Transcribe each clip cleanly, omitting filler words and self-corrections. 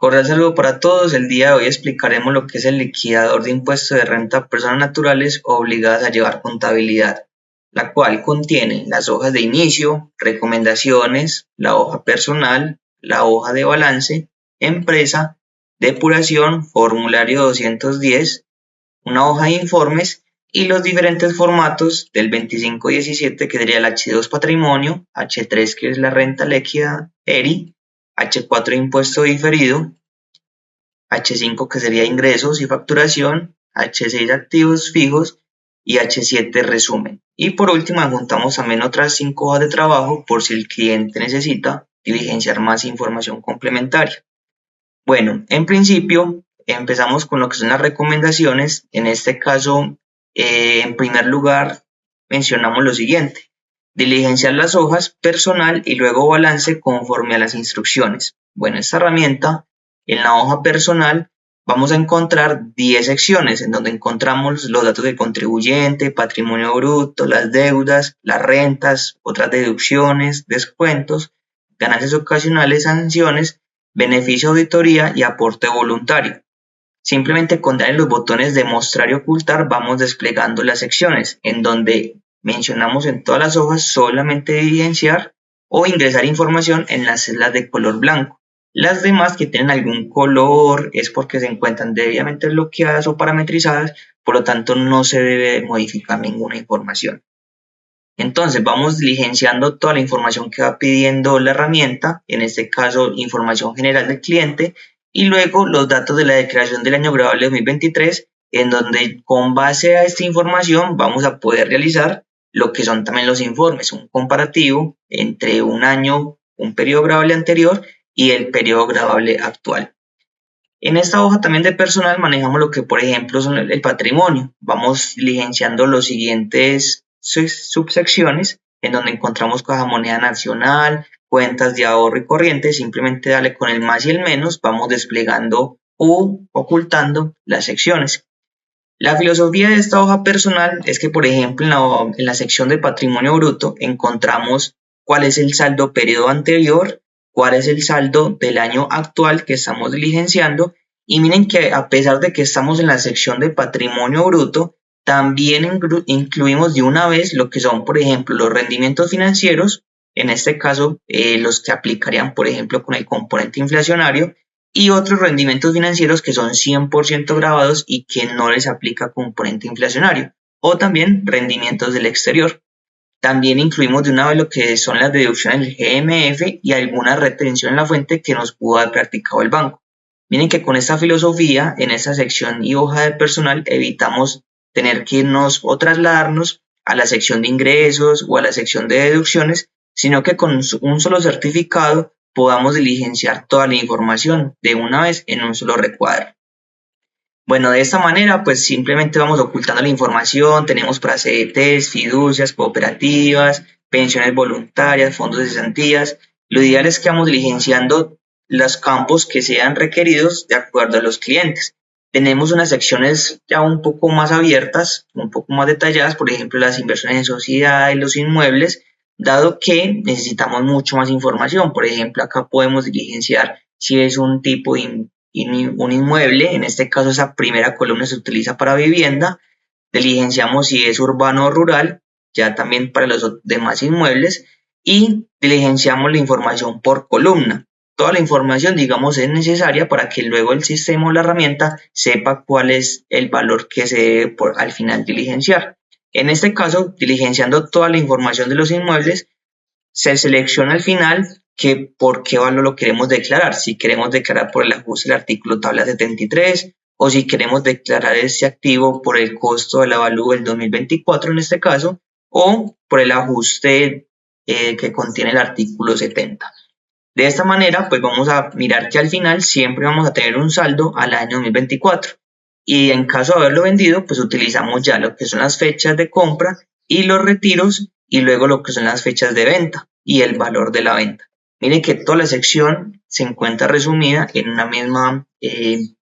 Cordial saludo para todos. El día de hoy explicaremos lo que es el liquidador de impuesto de renta a personas naturales obligadas a llevar contabilidad, la cual contiene las hojas de inicio, recomendaciones, la hoja personal, la hoja de balance, empresa, depuración, formulario 210, una hoja de informes y los diferentes formatos del 2517, que sería el H2 patrimonio, H3 que es la renta líquida ERI, H4 impuesto diferido, H5 que sería ingresos y facturación, H6 activos fijos y H7 resumen. Y por último adjuntamos también otras 5 hojas de trabajo por si el cliente necesita diligenciar más información complementaria. Bueno, en principio empezamos con lo que son las recomendaciones. En este caso, en primer lugar, mencionamos lo siguiente: diligenciar las hojas personal y luego balance conforme a las instrucciones. Bueno, esta herramienta, en la hoja personal, vamos a encontrar 10 secciones en donde encontramos los datos del contribuyente, patrimonio bruto, las deudas, las rentas, otras deducciones, descuentos, ganancias ocasionales, sanciones, beneficio de auditoría y aporte voluntario. Simplemente con dar en los botones de mostrar y ocultar vamos desplegando las secciones en donde mencionamos en todas las hojas solamente evidenciar o ingresar información en las celdas de color blanco. Las demás que tienen algún color es porque se encuentran debidamente bloqueadas o parametrizadas, por lo tanto no se debe modificar ninguna información. Entonces vamos diligenciando toda la información que va pidiendo la herramienta, en este caso información general del cliente, y luego los datos de la declaración del año grabable 2023, en donde con base a esta información vamos a poder realizar lo que son también los informes, un comparativo entre un año, un periodo grabable anterior y el periodo grabable actual. En esta hoja también de personal manejamos lo que, por ejemplo, son el patrimonio. Vamos diligenciando los siguientes subsecciones, en donde encontramos caja moneda nacional, cuentas de ahorro y corriente. Simplemente darle con el más y el menos, vamos desplegando u ocultando las secciones. La filosofía de esta hoja personal es que, por ejemplo, en la sección de patrimonio bruto encontramos cuál es el saldo periodo anterior, cuál es el saldo del año actual que estamos diligenciando, y miren que a pesar de que estamos en la sección de patrimonio bruto, también incluimos de una vez lo que son, por ejemplo, los rendimientos financieros, en este caso los que aplicarían, por ejemplo, con el componente inflacionario, y otros rendimientos financieros que son 100% grabados y que no les aplica componente inflacionario, o también rendimientos del exterior. También incluimos de una vez lo que son las deducciones del GMF y alguna retención en la fuente que nos pudo haber practicado el banco. Miren que con esta filosofía, en esta sección y hoja de personal, evitamos tener que irnos o trasladarnos a la sección de ingresos o a la sección de deducciones, sino que con un solo certificado podamos diligenciar toda la información de una vez en un solo recuadro. Bueno, de esta manera, pues simplemente vamos ocultando la información. Tenemos para CDTs, fiducias, cooperativas, pensiones voluntarias, fondos de cesantías. Lo ideal es que vamos diligenciando los campos que sean requeridos de acuerdo a los clientes. Tenemos unas secciones ya un poco más abiertas, un poco más detalladas, por ejemplo, las inversiones en sociedades, los inmuebles, dado que necesitamos mucho más información. Por ejemplo, acá podemos diligenciar si es un tipo de un inmueble, en este caso esa primera columna se utiliza para vivienda, diligenciamos si es urbano o rural, ya también para los demás inmuebles, y diligenciamos la información por columna. Toda la información, digamos, es necesaria para que luego el sistema o la herramienta sepa cuál es el valor que se debe al final diligenciar. En este caso, diligenciando toda la información de los inmuebles, se selecciona al final que por qué valor lo queremos declarar. Si queremos declarar por el ajuste del artículo tabla 73 o si queremos declarar este activo por el costo del avalúo del 2024 en este caso, o por el ajuste que contiene el artículo 70. De esta manera, pues vamos a mirar que al final siempre vamos a tener un saldo al año 2024. Y en caso de haberlo vendido, pues utilizamos ya lo que son las fechas de compra y los retiros, y luego lo que son las fechas de venta y el valor de la venta. Miren que toda la sección se encuentra resumida en una misma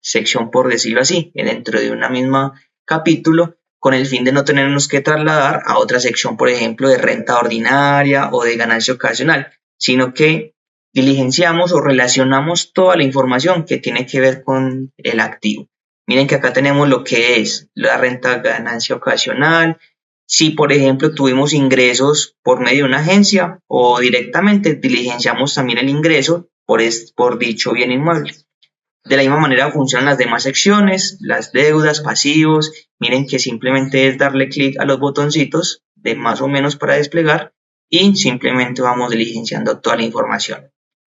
sección, por decirlo así, dentro de una misma capítulo, con el fin de no tenernos que trasladar a otra sección, por ejemplo, de renta ordinaria o de ganancia ocasional, sino que diligenciamos o relacionamos toda la información que tiene que ver con el activo. Miren que acá tenemos lo que es la renta ganancia ocasional, si por ejemplo tuvimos ingresos por medio de una agencia o directamente diligenciamos también el ingreso por dicho bien inmueble. De la misma manera funcionan las demás secciones, las deudas, pasivos. Miren que simplemente es darle clic a los botoncitos de más o menos para desplegar y simplemente vamos diligenciando toda la información.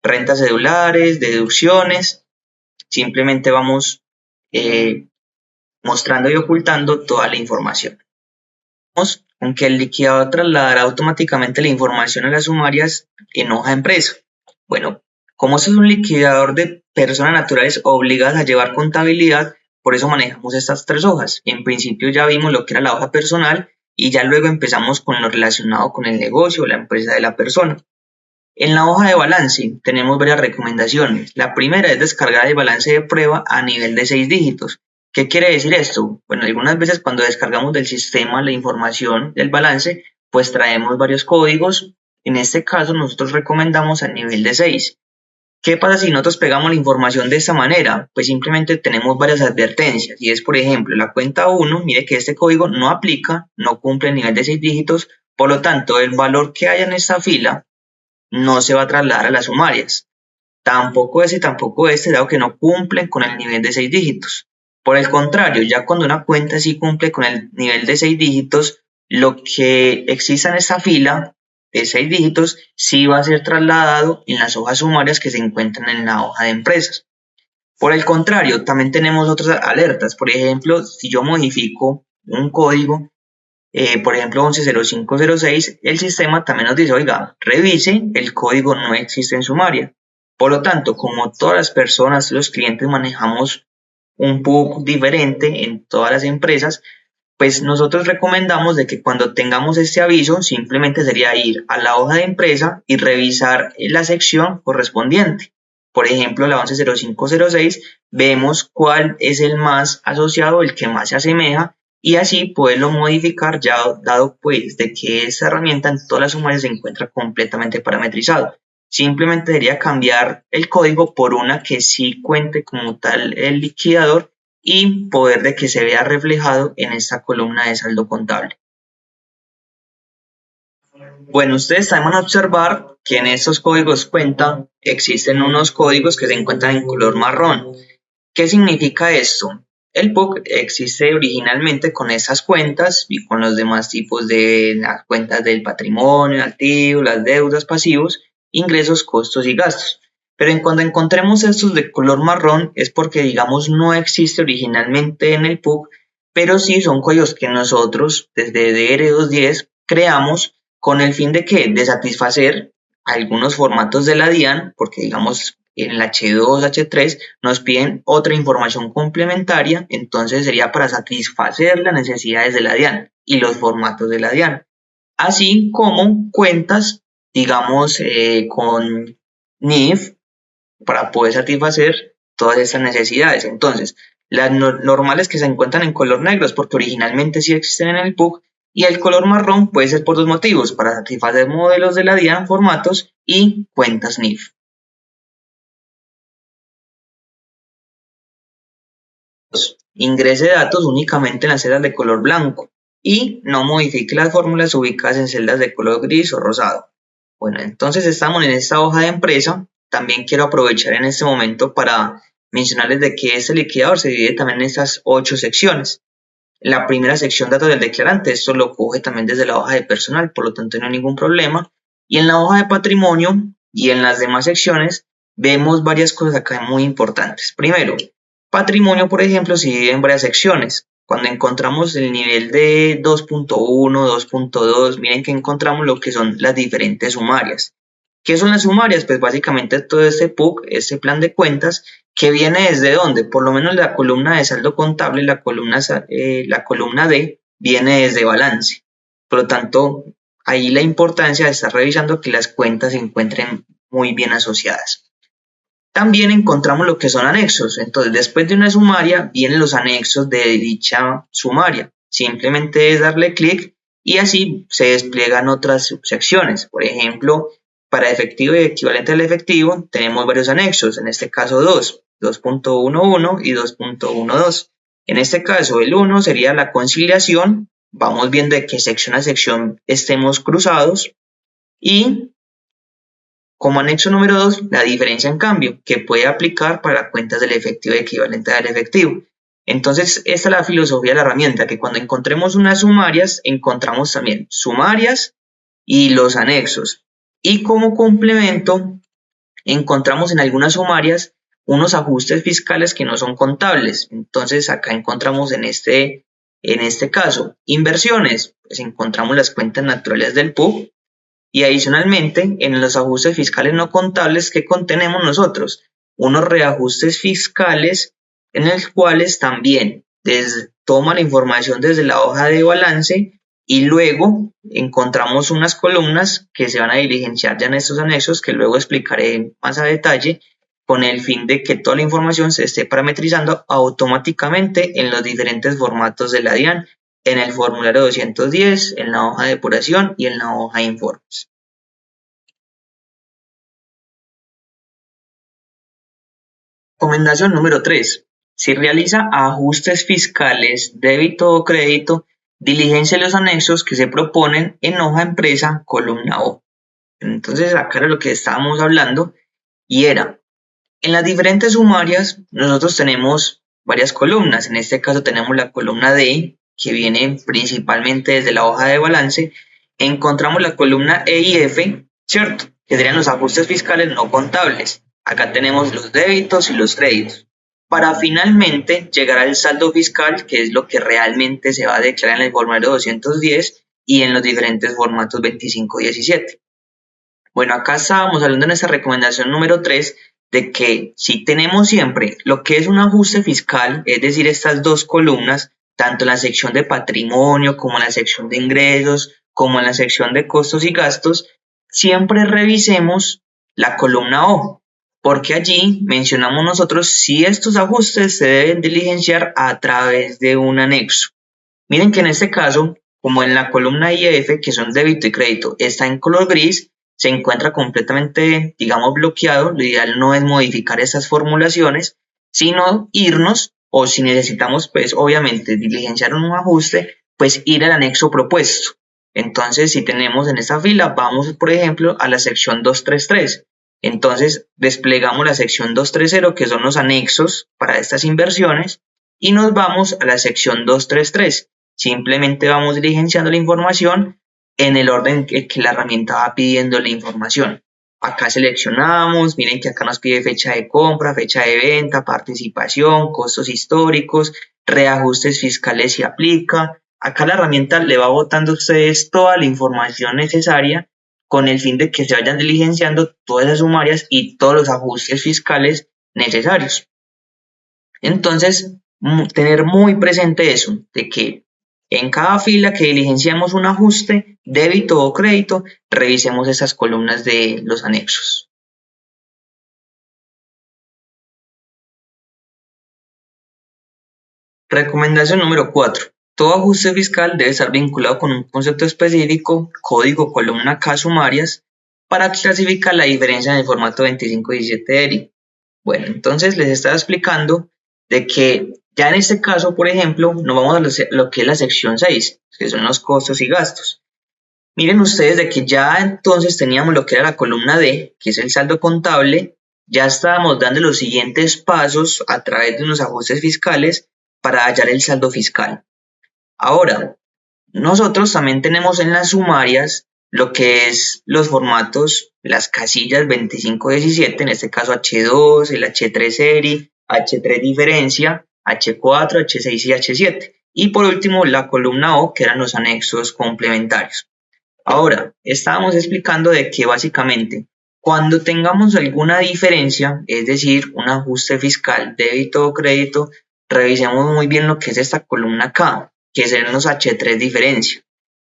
Rentas cedulares, deducciones, simplemente vamos mostrando y ocultando toda la información. Aunque el liquidador trasladará automáticamente la información a las sumarias en hoja de empresa. Bueno, como eso es un liquidador de personas naturales obligadas a llevar contabilidad, por eso manejamos estas tres hojas. En principio ya vimos lo que era la hoja personal y ya luego empezamos con lo relacionado con el negocio o la empresa de la persona. En la hoja de balance tenemos varias recomendaciones. La primera es descargar el balance de prueba a nivel de 6 dígitos. ¿Qué quiere decir esto? Bueno, algunas veces cuando descargamos del sistema la información del balance, pues traemos varios códigos. En este caso nosotros recomendamos a nivel de 6. ¿Qué pasa si nosotros pegamos la información de esta manera? Pues simplemente tenemos varias advertencias y es, por ejemplo, la cuenta 1, mire que este código no aplica, no cumple el nivel de 6 dígitos, por lo tanto el valor que haya en esta fila no se va a trasladar a las sumarias. Tampoco este, dado que no cumplen con el nivel de 6 dígitos. Por el contrario, ya cuando una cuenta sí cumple con el nivel de 6 dígitos, lo que exista en esta fila de 6 dígitos sí va a ser trasladado en las hojas sumarias que se encuentran en la hoja de empresas. Por el contrario, también tenemos otras alertas. Por ejemplo, si yo modifico un código, por ejemplo 110506, el sistema también nos dice, oiga, revise, el código no existe en sumaria. Por lo tanto, como todas las personas, los clientes manejamos un PUC diferente en todas las empresas, pues nosotros recomendamos de que cuando tengamos este aviso, simplemente sería ir a la hoja de empresa y revisar la sección correspondiente. Por ejemplo, la 110506, vemos cuál es el más asociado, el que más se asemeja, y así poderlo modificar ya dado pues de que esta herramienta en todas las sumarias se encuentra completamente parametrizado. Simplemente sería cambiar el código por una que sí cuente como tal el liquidador y poder de que se vea reflejado en esta columna de saldo contable. Bueno, ustedes también van a observar que en estos códigos cuenta existen unos códigos que se encuentran en color marrón. ¿Qué significa esto? El PUC existe originalmente con estas cuentas y con los demás tipos de las cuentas del patrimonio, activo, las deudas, pasivos, ingresos, costos y gastos. Pero en cuando encontremos estos de color marrón es porque, digamos, no existe originalmente en el PUC, pero sí son códigos que nosotros desde DR210 creamos con el fin de que de satisfacer algunos formatos de la DIAN, porque digamos en el H2, H3 nos piden otra información complementaria, entonces sería para satisfacer las necesidades de la DIAN y los formatos de la DIAN, así como cuentas, digamos, con NIF para poder satisfacer todas estas necesidades. Entonces, las normales que se encuentran en color negro es porque originalmente sí existen en el PUC, y el color marrón puede ser por dos motivos, para satisfacer modelos de la DIAN, formatos y cuentas NIF. Ingrese datos únicamente en las celdas de color blanco y no modifique las fórmulas ubicadas en celdas de color gris o rosado. Bueno, entonces estamos en esta hoja de empresa. También quiero aprovechar en este momento para mencionarles de que este liquidador se divide también en estas 8 secciones. La primera sección, datos del declarante, esto lo coge también desde la hoja de personal, por lo tanto no hay ningún problema. Y en la hoja de patrimonio y en las demás secciones vemos varias cosas acá muy importantes. Primero, patrimonio, por ejemplo, se divide en varias secciones. Cuando encontramos el nivel de 2.1, 2.2, miren que encontramos lo que son las diferentes sumarias. ¿Qué son las sumarias? Pues básicamente todo este PUC, este plan de cuentas, que viene desde dónde, por lo menos la columna de saldo contable, la columna D, viene desde balance. Por lo tanto, ahí la importancia de estar revisando que las cuentas se encuentren muy bien asociadas. También encontramos lo que son anexos. Entonces, después de una sumaria, vienen los anexos de dicha sumaria. Simplemente es darle clic y así se despliegan otras subsecciones. Por ejemplo, para efectivo y equivalente al efectivo tenemos varios anexos, en este caso 2.11 y 2.12. En este caso el 1 sería la conciliación, vamos viendo de que sección a sección estemos cruzados, y como anexo número 2, la diferencia en cambio, que puede aplicar para cuentas del efectivo y equivalente al efectivo. Entonces, esta es la filosofía de la herramienta, que cuando encontremos unas sumarias, encontramos también sumarias y los anexos. Y como complemento, encontramos en algunas sumarias unos ajustes fiscales que no son contables. Entonces, acá encontramos en este caso, inversiones, pues encontramos las cuentas naturales del PUB. Y adicionalmente, en los ajustes fiscales no contables que contenemos nosotros, unos reajustes fiscales en los cuales también toma la información desde la hoja de balance y luego encontramos unas columnas que se van a diligenciar ya en estos anexos que luego explicaré más a detalle con el fin de que toda la información se esté parametrizando automáticamente en los diferentes formatos de la DIAN, en el formulario 210, en la hoja de depuración y en la hoja de informes. Recomendación número 3. Si realiza ajustes fiscales, débito o crédito, diligencia los anexos que se proponen en hoja empresa, columna O. Entonces acá era lo que estábamos hablando y era, en las diferentes sumarias nosotros tenemos varias columnas. En este caso tenemos la columna D, que viene principalmente desde la hoja de balance. Encontramos la columna E y F, ¿cierto? Que serían los ajustes fiscales no contables. Acá tenemos los débitos y los créditos. Para finalmente llegar al saldo fiscal, que es lo que realmente se va a declarar en el formulario 210 y en los diferentes formatos 25 y 17. Bueno, acá estábamos hablando en esta recomendación número 3 de que si tenemos siempre lo que es un ajuste fiscal, es decir, estas dos columnas, tanto en la sección de patrimonio como en la sección de ingresos, como en la sección de costos y gastos, siempre revisemos la columna O, porque allí mencionamos nosotros si estos ajustes se deben diligenciar a través de un anexo. Miren que en este caso, como en la columna I y F, que son débito y crédito, está en color gris, se encuentra completamente, digamos, bloqueado. Lo ideal no es modificar esas formulaciones, sino irnos, o si necesitamos, pues, obviamente, diligenciar un ajuste, pues ir al anexo propuesto. Entonces, si tenemos en esta fila, vamos, por ejemplo, a la sección 233. Entonces, desplegamos la sección 230, que son los anexos para estas inversiones, y nos vamos a la sección 233. Simplemente vamos diligenciando la información en el orden que la herramienta va pidiendo la información. Acá seleccionamos, miren que acá nos pide fecha de compra, fecha de venta, participación, costos históricos, reajustes fiscales si aplica. Acá la herramienta le va botando a ustedes toda la información necesaria con el fin de que se vayan diligenciando todas las sumarias y todos los ajustes fiscales necesarios. Entonces, tener muy presente eso, de que en cada fila que diligenciamos un ajuste, débito o crédito, revisemos esas columnas de los anexos. Recomendación número 4. Todo ajuste fiscal debe estar vinculado con un concepto específico, código columna K sumarias, para clasificar la diferencia en el formato 25 y 17 de ERI. Bueno, entonces les estaba explicando de que ya en este caso, por ejemplo, nos vamos a lo que es la sección 6, que son los costos y gastos. Miren ustedes de que ya entonces teníamos lo que era la columna D, que es el saldo contable, ya estábamos dando los siguientes pasos a través de unos ajustes fiscales para hallar el saldo fiscal. Ahora, nosotros también tenemos en las sumarias lo que es los formatos, las casillas 25-17, en este caso H2, el H3 serie, H3 diferencia, H4, H6 y H7. Y por último, la columna O, que eran los anexos complementarios. Ahora, estábamos explicando de que básicamente cuando tengamos alguna diferencia, es decir, un ajuste fiscal, débito o crédito, revisemos muy bien lo que es esta columna K, que serán los H3 diferencia.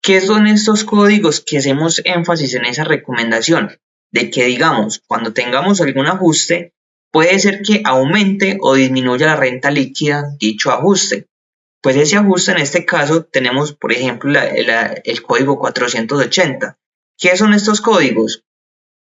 ¿Qué son estos códigos que hacemos énfasis en esa recomendación? De que digamos, cuando tengamos algún ajuste, puede ser que aumente o disminuya la renta líquida dicho ajuste. Pues ese ajuste en este caso tenemos, por ejemplo, el código 480. ¿Qué son estos códigos?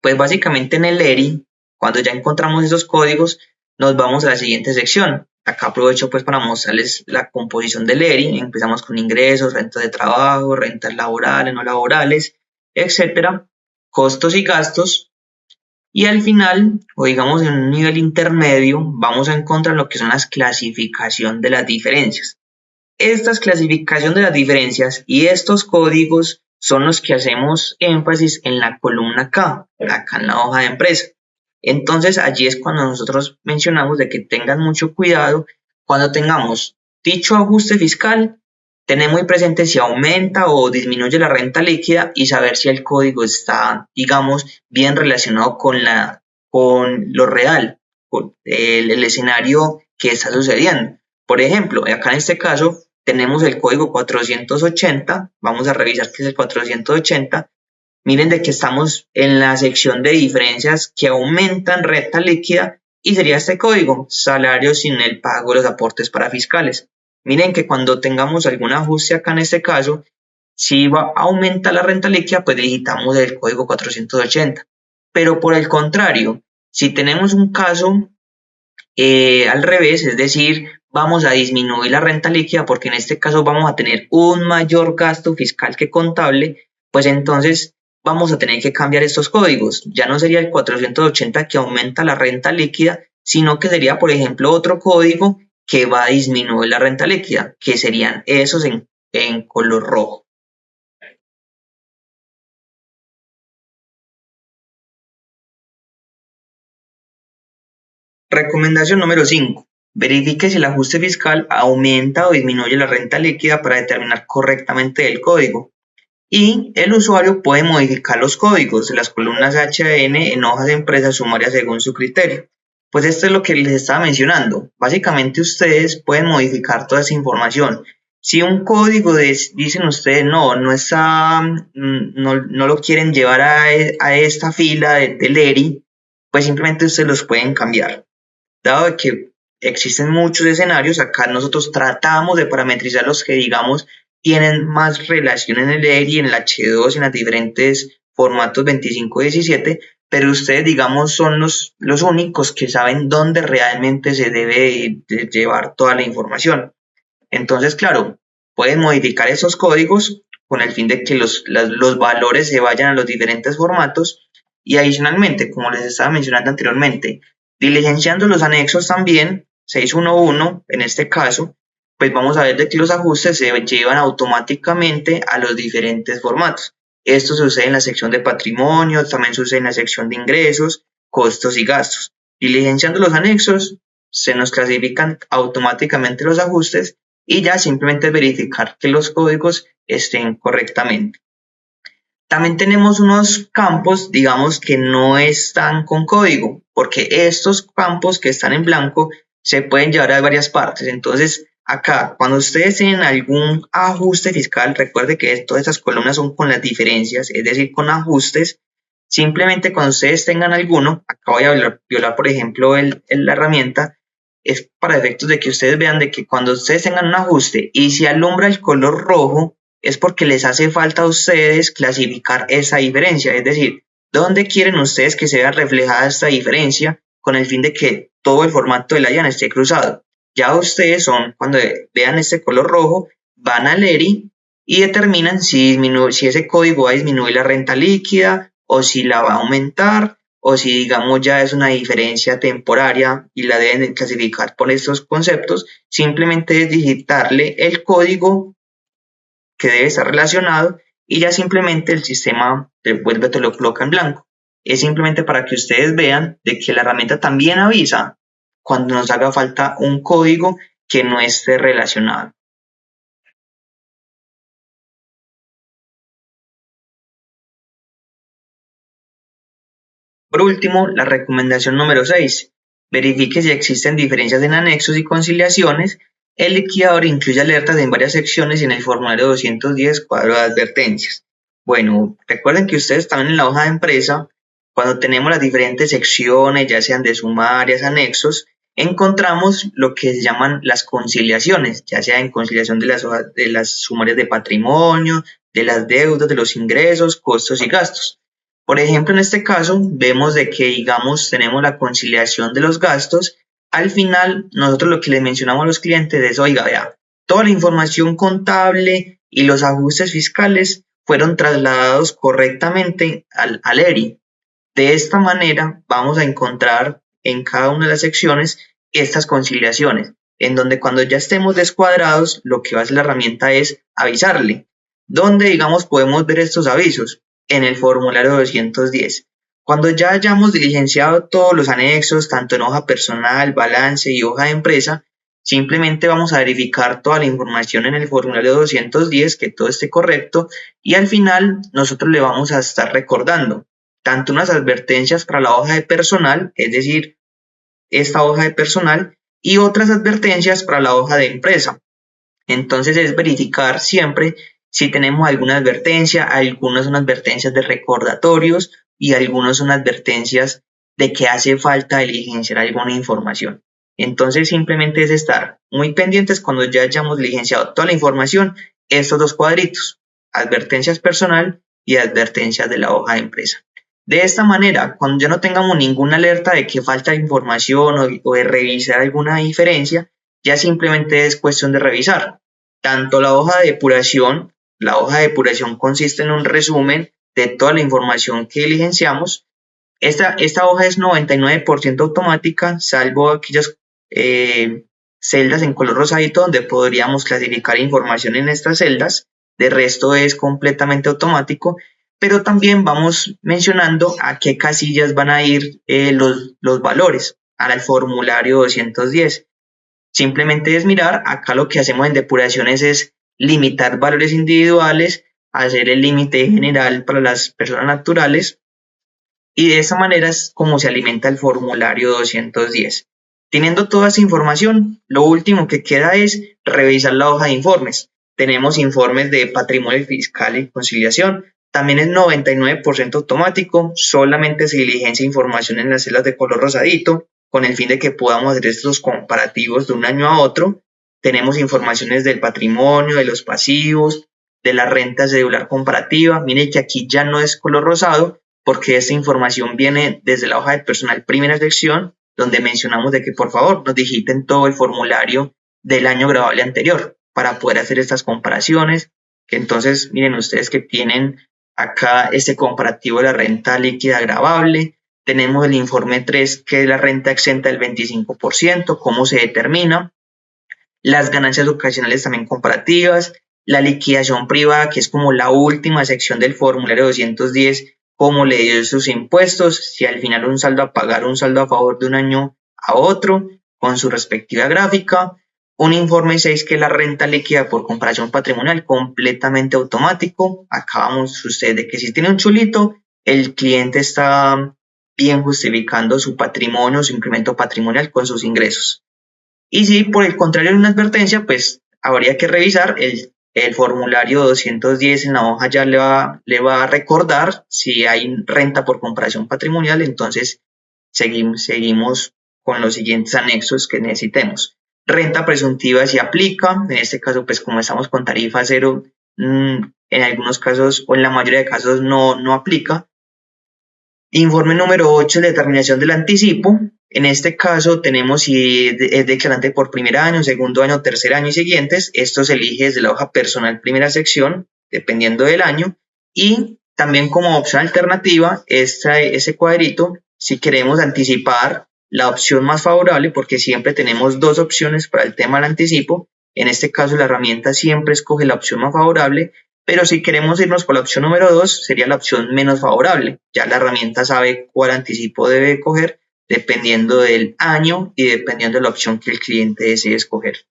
Pues básicamente en el ERI, cuando ya encontramos esos códigos, nos vamos a la siguiente sección. Acá aprovecho pues para mostrarles la composición del ERI. Empezamos con ingresos, rentas de trabajo, rentas laborales, no laborales, etcétera, costos y gastos. Y al final, o digamos en un nivel intermedio, vamos a encontrar lo que son las clasificación de las diferencias. Estas clasificación de las diferencias y estos códigos son los que hacemos énfasis en la columna K, acá en la hoja de empresa. Entonces allí es cuando nosotros mencionamos de que tengan mucho cuidado cuando tengamos dicho ajuste fiscal, tener muy presente si aumenta o disminuye la renta líquida y saber si el código está, digamos, bien relacionado con lo real, con el escenario que está sucediendo. Por ejemplo, acá en este caso tenemos el código 480, vamos a revisar qué es el 480. Miren de que estamos en la sección de diferencias que aumentan renta líquida y sería este código, salario sin el pago de los aportes para fiscales. Miren que cuando tengamos algún ajuste acá en este caso, si va a aumentar la renta líquida, pues digitamos el código 480. Pero por el contrario, si tenemos un caso al revés, es decir, vamos a disminuir la renta líquida porque en este caso vamos a tener un mayor gasto fiscal que contable, pues entonces vamos a tener que cambiar estos códigos. Ya no sería el 480 que aumenta la renta líquida, sino que sería, por ejemplo, otro código que va a disminuir la renta líquida, que serían esos en color rojo. Recomendación número 5. Verifique si el ajuste fiscal aumenta o disminuye la renta líquida para determinar correctamente el código. Y el usuario puede modificar los códigos de las columnas HN en hojas de empresa sumarias según su criterio. Pues esto es lo que les estaba mencionando. Básicamente ustedes pueden modificar toda esa información. Si un código dicen ustedes no está, no lo quieren llevar a esta fila del ERI, pues simplemente ustedes los pueden cambiar. Dado que existen muchos escenarios, acá nosotros tratamos de parametrizar los que digamos tienen más relación en el ERI, en el H2, en los diferentes formatos 25 y 17, pero ustedes digamos son los únicos que saben dónde realmente se debe de llevar toda la información. Entonces, claro, pueden modificar esos códigos con el fin de que los valores se vayan a los diferentes formatos y adicionalmente, como les estaba mencionando anteriormente, diligenciando los anexos también, 611 en este caso, pues vamos a ver de que los ajustes se llevan automáticamente a los diferentes formatos. Esto sucede en la sección de patrimonio, también sucede en la sección de ingresos, costos y gastos. Diligenciando los anexos, se nos clasifican automáticamente los ajustes y ya simplemente verificar que los códigos estén correctamente. También tenemos unos campos, digamos, que no están con código, porque estos campos que están en blanco se pueden llevar a varias partes. Entonces, acá, cuando ustedes tienen algún ajuste fiscal, recuerde que todas estas columnas son con las diferencias, es decir, con ajustes. Simplemente cuando ustedes tengan alguno, acá voy a violar por ejemplo, la herramienta, es para efectos de que ustedes vean de que cuando ustedes tengan un ajuste y se alumbra el color rojo, es porque les hace falta a ustedes clasificar esa diferencia, es decir, dónde quieren ustedes que se vea reflejada esta diferencia con el fin de que todo el formato de la IAN esté cruzado. Ya ustedes son, cuando vean este color rojo, van al ERI y determinan si ese código va a disminuir la renta líquida o si la va a aumentar o si digamos ya es una diferencia temporaria y la deben clasificar por estos conceptos, simplemente es digitarle el código que debe estar relacionado y ya simplemente el sistema te lo coloca en blanco. Es simplemente para que ustedes vean de que la herramienta también avisa cuando nos haga falta un código que no esté relacionado. Por último, la recomendación número 6. Verifique si existen diferencias en anexos y conciliaciones. El liquidador incluye alertas en varias secciones y en el formulario 210 cuadro de advertencias. Bueno, recuerden que ustedes también en la hoja de empresa, cuando tenemos las diferentes secciones, ya sean de sumarias, anexos, encontramos lo que se llaman las conciliaciones, ya sea en conciliación de las sumarias de patrimonio, de las deudas, de los ingresos, costos y gastos. Por ejemplo, en este caso, vemos de que, digamos, tenemos la conciliación de los gastos. Al final, nosotros lo que les mencionamos a los clientes es, oiga, vea, toda la información contable y los ajustes fiscales fueron trasladados correctamente al ERI. De esta manera, vamos a encontrar en cada una de las secciones estas conciliaciones, en donde cuando ya estemos descuadrados, lo que va a hacer la herramienta es avisarle. ¿Dónde, digamos, podemos ver estos avisos? En el formulario 210. Cuando ya hayamos diligenciado todos los anexos, tanto en hoja personal, balance y hoja de empresa, simplemente vamos a verificar toda la información en el formulario 210, que todo esté correcto, y al final nosotros le vamos a estar recordando tanto unas advertencias para la hoja de personal, es decir, esta hoja de personal, y otras advertencias para la hoja de empresa. Entonces es verificar siempre si tenemos alguna advertencia, algunas son advertencias de recordatorios y algunas son advertencias de que hace falta diligenciar alguna información. Entonces simplemente es estar muy pendientes cuando ya hayamos diligenciado toda la información, estos dos cuadritos, advertencias personal y advertencias de la hoja de empresa. De esta manera, cuando ya no tengamos ninguna alerta de que falta información o de revisar alguna diferencia, ya simplemente es cuestión de revisar. Tanto la hoja de depuración consiste en un resumen de toda la información que diligenciamos. Esta hoja es 99% automática, salvo aquellas celdas en color rosadito donde podríamos clasificar información en estas celdas. De resto es completamente automático, pero también vamos mencionando a qué casillas van a ir los valores al formulario 210. Simplemente es mirar, acá lo que hacemos en depuraciones es limitar valores individuales, hacer el límite general para las personas naturales, y de esa manera es como se alimenta el formulario 210. Teniendo toda esa información, lo último que queda es revisar la hoja de informes. Tenemos informes de patrimonio fiscal y conciliación. También es 99% automático, solamente se diligencia información en las celdas de color rosadito, con el fin de que podamos hacer estos comparativos de un año a otro. Tenemos informaciones del patrimonio, de los pasivos, de la renta cedular comparativa. Miren que aquí ya no es color rosado, porque esta información viene desde la hoja de personal primera sección, donde mencionamos de que por favor nos digiten todo el formulario del año grabable anterior para poder hacer estas comparaciones. Que entonces miren ustedes que tienen acá este comparativo de la renta líquida grabable. Tenemos el informe 3, que es la renta exenta del 25%, cómo se determina. Las ganancias ocasionales también comparativas. La liquidación privada, que es como la última sección del formulario 210, cómo le dio sus impuestos, si al final un saldo a pagar, un saldo a favor de un año a otro, con su respectiva gráfica. Un informe 6, que es la renta líquida por comparación patrimonial, completamente automático. Acá vamos ustedes de que si tiene un chulito, el cliente está bien justificando su patrimonio, su incremento patrimonial con sus ingresos. Y si por el contrario hay una advertencia, pues habría que revisar el formulario 210 en la hoja, ya le va a recordar si hay renta por comparación patrimonial. Entonces seguimos con los siguientes anexos que necesitemos. Renta presuntiva si aplica, en este caso pues como estamos con tarifa cero, en algunos casos o en la mayoría de casos no aplica. Informe número 8, determinación del anticipo. En este caso tenemos si es declarante por primer año, segundo año, tercer año y siguientes. Esto se elige desde la hoja personal primera sección, dependiendo del año. Y también como opción alternativa, ese cuadrito, si queremos anticipar la opción más favorable, porque siempre tenemos dos opciones para el tema del anticipo. En este caso la herramienta siempre escoge la opción más favorable, pero si queremos irnos por la opción número 2, sería la opción menos favorable. Ya la herramienta sabe cuál anticipo debe coger dependiendo del año y dependiendo de la opción que el cliente decide escoger.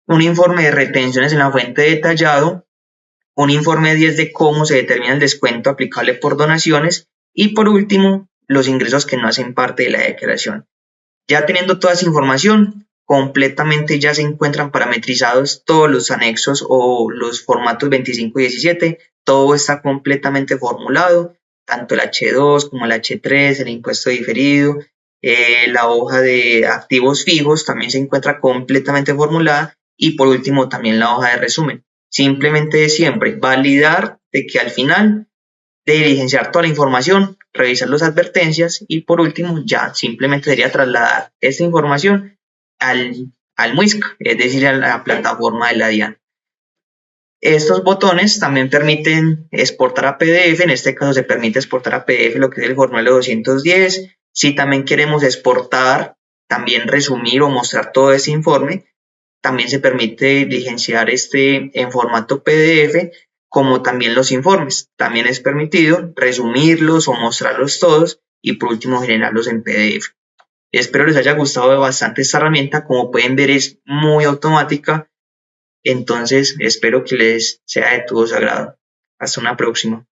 Un informe de retenciones en la fuente detallado. Un informe 10 de cómo se determina el descuento aplicable por donaciones. Y por último, los ingresos que no hacen parte de la declaración. Ya teniendo toda esa información, completamente ya se encuentran parametrizados todos los anexos o los formatos 25 y 17. Todo está completamente formulado, tanto el H2 como el H3, el impuesto diferido, la hoja de activos fijos también se encuentra completamente formulada, y por último también la hoja de resumen. Simplemente siempre validar de que al final de diligenciar toda la información, revisar las advertencias y por último ya simplemente sería trasladar esta información al MUISC, es decir, a la plataforma de la DIAN. Estos botones también permiten exportar a PDF, en este caso se permite exportar a PDF lo que es el formulario 210. Si también queremos exportar, también resumir o mostrar todo ese informe, también se permite diligenciar en formato PDF, como también los informes. También es permitido resumirlos o mostrarlos todos y por último generarlos en PDF. Espero les haya gustado bastante esta herramienta, como pueden ver es muy automática, entonces espero que les sea de tu agrado. Hasta una próxima.